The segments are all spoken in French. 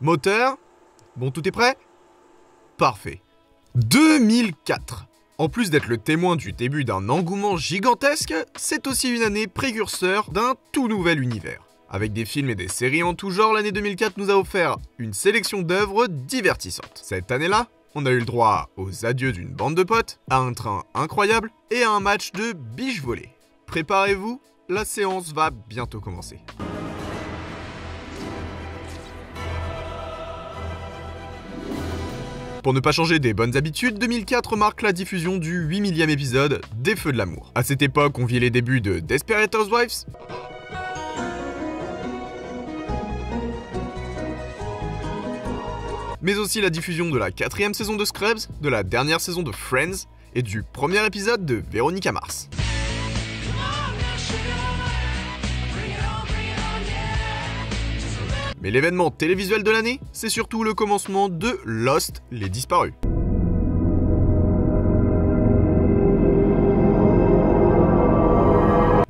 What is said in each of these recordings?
Moteur? Bon, tout est prêt? Parfait. 2004. En plus d'être le témoin du début d'un engouement gigantesque, c'est aussi une année précurseur d'un tout nouvel univers. Avec des films et des séries en tout genre, l'année 2004 nous a offert une sélection d'œuvres divertissantes. Cette année-là, on a eu le droit aux adieux d'une bande de potes, à un train incroyable et à un match de biche volée. Préparez-vous, la séance va bientôt commencer. Pour ne pas changer des bonnes habitudes, 2004 marque la diffusion du 8 millième épisode des Feux de l'amour. À cette époque, on vit les débuts de Desperate Housewives, mais aussi la diffusion de la 4e saison de Scrubs, de la dernière saison de Friends et du premier épisode de Véronica Mars. Mais l'événement télévisuel de l'année, c'est surtout le commencement de Lost, les disparus.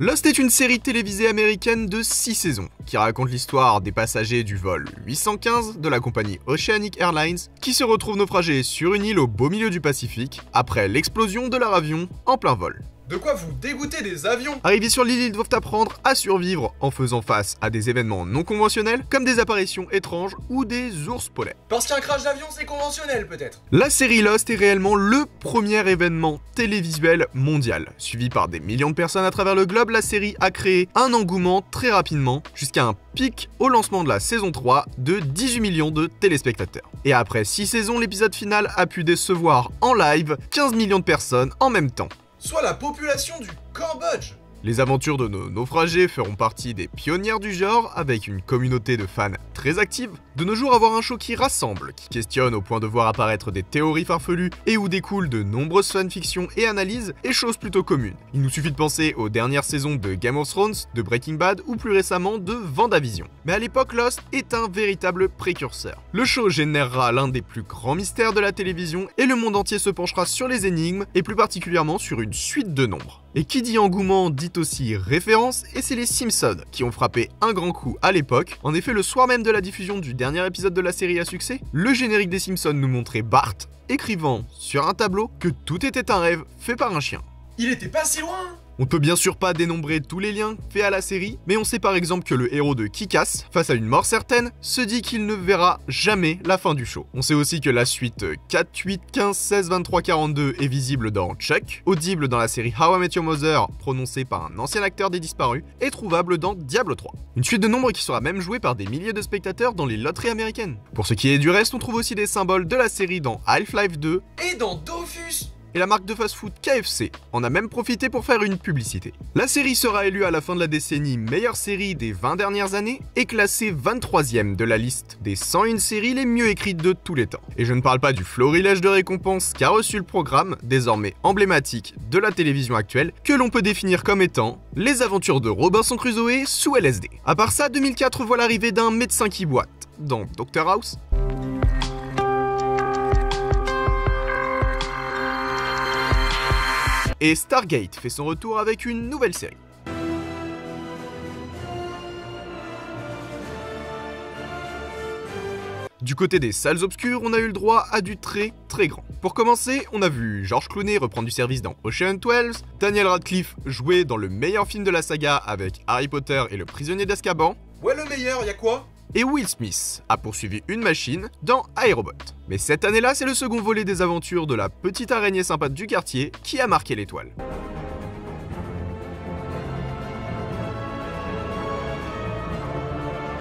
Lost est une série télévisée américaine de 6 saisons, qui raconte l'histoire des passagers du vol 815 de la compagnie Oceanic Airlines, qui se retrouvent naufragés sur une île au beau milieu du Pacifique, après l'explosion de leur avion en plein vol. De quoi vous dégoûter des avions? Arrivés sur l'île, ils doivent apprendre à survivre en faisant face à des événements non conventionnels, comme des apparitions étranges ou des ours polaires. Parce qu'un crash d'avion c'est conventionnel peut-être. La série Lost est réellement le premier événement télévisuel mondial. Suivi par des millions de personnes à travers le globe, la série a créé un engouement très rapidement, jusqu'à un pic au lancement de la saison 3 de 18 millions de téléspectateurs. Et après 6 saisons, l'épisode final a pu décevoir en live 15 millions de personnes en même temps. Soit la population du Cambodge. Les aventures de nos naufragés feront partie des pionnières du genre, avec une communauté de fans très active. De nos jours, avoir un show qui rassemble, qui questionne au point de voir apparaître des théories farfelues et où découlent de nombreuses fanfictions et analyses est chose plutôt commune. Il nous suffit de penser aux dernières saisons de Game of Thrones, de Breaking Bad ou plus récemment de Vendavision. Mais à l'époque, Lost est un véritable précurseur. Le show générera l'un des plus grands mystères de la télévision et le monde entier se penchera sur les énigmes et plus particulièrement sur une suite de nombres. Et qui dit engouement dit aussi référence, et c'est les Simpsons qui ont frappé un grand coup à l'époque. En effet, le soir même de la diffusion du dernier épisode de la série à succès, le générique des Simpsons nous montrait Bart écrivant sur un tableau que tout était un rêve fait par un chien. Il était pas si loin. On peut bien sûr pas dénombrer tous les liens faits à la série, mais on sait par exemple que le héros de Kick-Ass, face à une mort certaine, se dit qu'il ne verra jamais la fin du show. On sait aussi que la suite 4, 8, 15, 16, 23, 42 est visible dans Chuck, audible dans la série How I Met Your Mother, prononcée par un ancien acteur des disparus, et trouvable dans Diablo 3. Une suite de nombres qui sera même jouée par des milliers de spectateurs dans les loteries américaines. Pour ce qui est du reste, on trouve aussi des symboles de la série dans Half-Life 2, Et dans Dofus. et la marque de fast-food KFC en a même profité pour faire une publicité. La série sera élue à la fin de la décennie meilleure série des 20 dernières années et classée 23e de la liste des 101 séries les mieux écrites de tous les temps. Et je ne parle pas du florilège de récompenses qu'a reçu le programme, désormais emblématique de la télévision actuelle, que l'on peut définir comme étant les aventures de Robinson Crusoe sous LSD. À part ça, 2004 voit l'arrivée d'un médecin qui boite dans Dr House, et Stargate fait son retour avec une nouvelle série. Du côté des salles obscures, on a eu le droit à du très grand. Pour commencer, on a vu George Clooney reprendre du service dans Ocean 12, Daniel Radcliffe jouer dans le meilleur film de la saga avec Harry Potter et le prisonnier d'Azkaban, Ouais, le meilleur, y'a quoi? et Will Smith a poursuivi une machine dans iRobot. Mais cette année-là, c'est le second volet des aventures de la petite araignée sympathe du quartier qui a marqué l'étoile.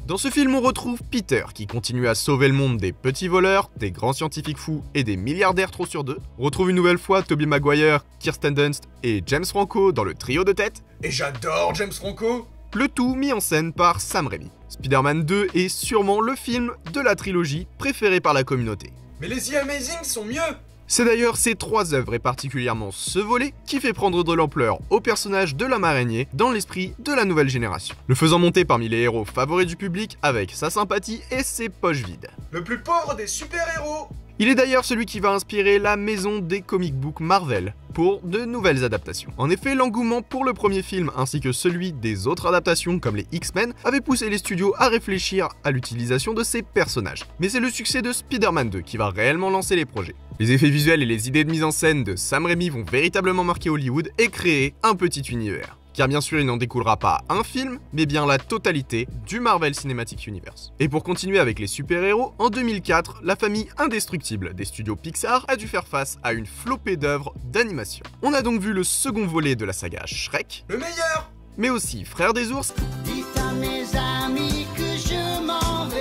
Dans ce film, on retrouve Peter qui continue à sauver le monde des petits voleurs, des grands scientifiques fous et des milliardaires trop sur deux. On retrouve une nouvelle fois Tobey Maguire, Kirsten Dunst et James Franco dans le trio de tête. Et j'adore James Franco. Le tout mis en scène par Sam Raimi. Spider-Man 2 est sûrement le film de la trilogie préféré par la communauté. Mais les The Amazing sont mieux. C'est d'ailleurs ces 3 œuvres et particulièrement ce volet qui fait prendre de l'ampleur au personnage de l'homme araignée dans l'esprit de la nouvelle génération, le faisant monter parmi les héros favoris du public avec sa sympathie et ses poches vides. Le plus pauvre des super-héros. Il est d'ailleurs celui qui va inspirer la maison des comic books Marvel pour de nouvelles adaptations. En effet, l'engouement pour le premier film ainsi que celui des autres adaptations comme les X-Men avait poussé les studios à réfléchir à l'utilisation de ces personnages. Mais c'est le succès de Spider-Man 2 qui va réellement lancer les projets. Les effets visuels et les idées de mise en scène de Sam Raimi vont véritablement marquer Hollywood et créer un petit univers. Car bien sûr il n'en découlera pas un film, mais bien la totalité du Marvel Cinematic Universe. Et pour continuer avec les super-héros, en 2004, la famille indestructible des studios Pixar a dû faire face à une flopée d'œuvres d'animation. On a donc vu le second volet de la saga Shrek, Le meilleur! mais aussi Frères des ours, Dites à mes amis que je m'en vais.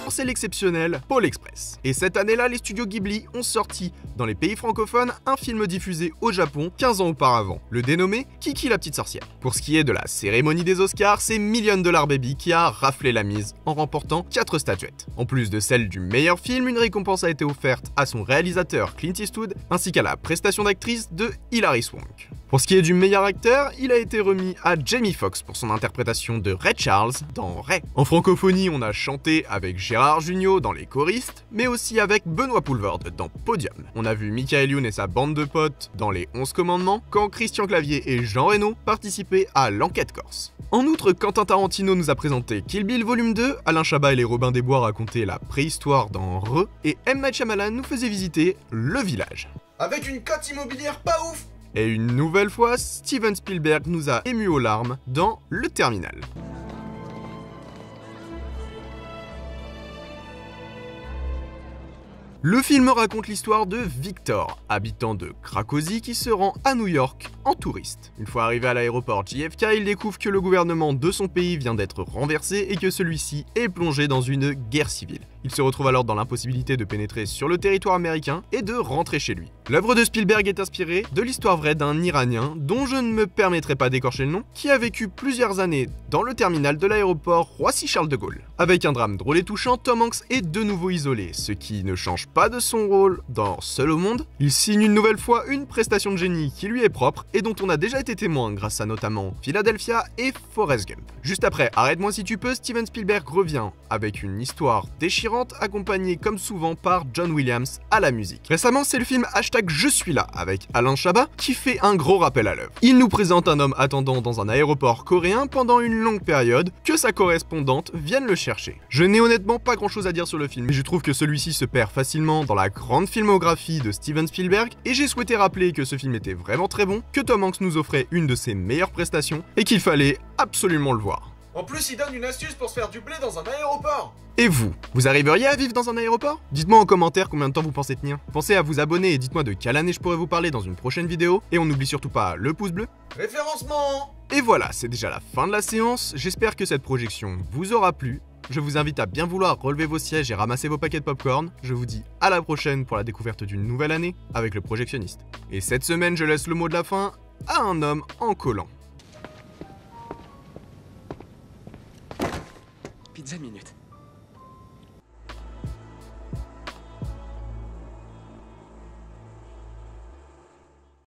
c'est l'exceptionnel Pôle Express. Et cette année-là, les studios Ghibli ont sorti, dans les pays francophones, un film diffusé au Japon 15 ans auparavant, le dénommé Kiki la petite sorcière. Pour ce qui est de la cérémonie des Oscars, c'est $1 Million Baby qui a raflé la mise en remportant 4 statuettes. En plus de celle du meilleur film, une récompense a été offerte à son réalisateur Clint Eastwood, ainsi qu'à la prestation d'actrice de Hilary Swank. Pour ce qui est du meilleur acteur, il a été remis à Jamie Foxx pour son interprétation de Ray Charles dans Ray. En francophonie, on a chanté avec Gérard Jugnot dans Les Choristes, mais aussi avec Benoît Poulvorde dans Podium. On a vu Michael Youn et sa bande de potes dans Les 11 Commandements, quand Christian Clavier et Jean Reno participaient à L'Enquête Corse. En outre, Quentin Tarantino nous a présenté Kill Bill Volume 2, Alain Chabat et les Robins des Bois racontaient la préhistoire dans Re, et M. Night Shyamalan nous faisait visiter Le Village. Avec une cote immobilière pas ouf! Et une nouvelle fois, Steven Spielberg nous a émus aux larmes dans Le Terminal. Le film raconte l'histoire de Victor, habitant de Cracovie qui se rend à New York en touriste. Une fois arrivé à l'aéroport JFK, il découvre que le gouvernement de son pays vient d'être renversé et que celui-ci est plongé dans une guerre civile. Il se retrouve alors dans l'impossibilité de pénétrer sur le territoire américain et de rentrer chez lui. L'œuvre de Spielberg est inspirée de l'histoire vraie d'un Iranien, dont je ne me permettrai pas d'écorcher le nom, qui a vécu plusieurs années dans le terminal de l'aéroport Roissy-Charles de Gaulle. Avec un drame drôle et touchant, Tom Hanks est de nouveau isolé, ce qui ne change pas de son rôle dans Seul au monde. Il signe une nouvelle fois une prestation de génie qui lui est propre et dont on a déjà été témoin grâce à notamment Philadelphia et Forrest Gump. Juste après Arrête-moi si tu peux, Steven Spielberg revient avec une histoire déchirante accompagnée comme souvent par John Williams à la musique. Récemment, c'est le film #Je suis là avec Alain Chabat qui fait un gros rappel à l'œuvre. Il nous présente un homme attendant dans un aéroport coréen pendant une longue période que sa correspondante vienne le chercher. Je n'ai honnêtement pas grand chose à dire sur le film, mais je trouve que celui-ci se perd facilement dans la grande filmographie de Steven Spielberg et j'ai souhaité rappeler que ce film était vraiment très bon, que Tom Hanks nous offrait une de ses meilleures prestations et qu'il fallait absolument le voir. En plus, il donne une astuce pour se faire du blé dans un aéroport! Et vous arriveriez à vivre dans un aéroport? Dites-moi en commentaire combien de temps vous pensez tenir. Pensez à vous abonner et dites-moi de quelle année je pourrais vous parler dans une prochaine vidéo. Et on n'oublie surtout pas le pouce bleu. Référencement! Et voilà, c'est déjà la fin de la séance. J'espère que cette projection vous aura plu. Je vous invite à bien vouloir relever vos sièges et ramasser vos paquets de popcorn. Je vous dis à la prochaine pour la découverte d'une nouvelle année avec le projectionniste. Et cette semaine, je laisse le mot de la fin à un homme en collant. Pizza minute.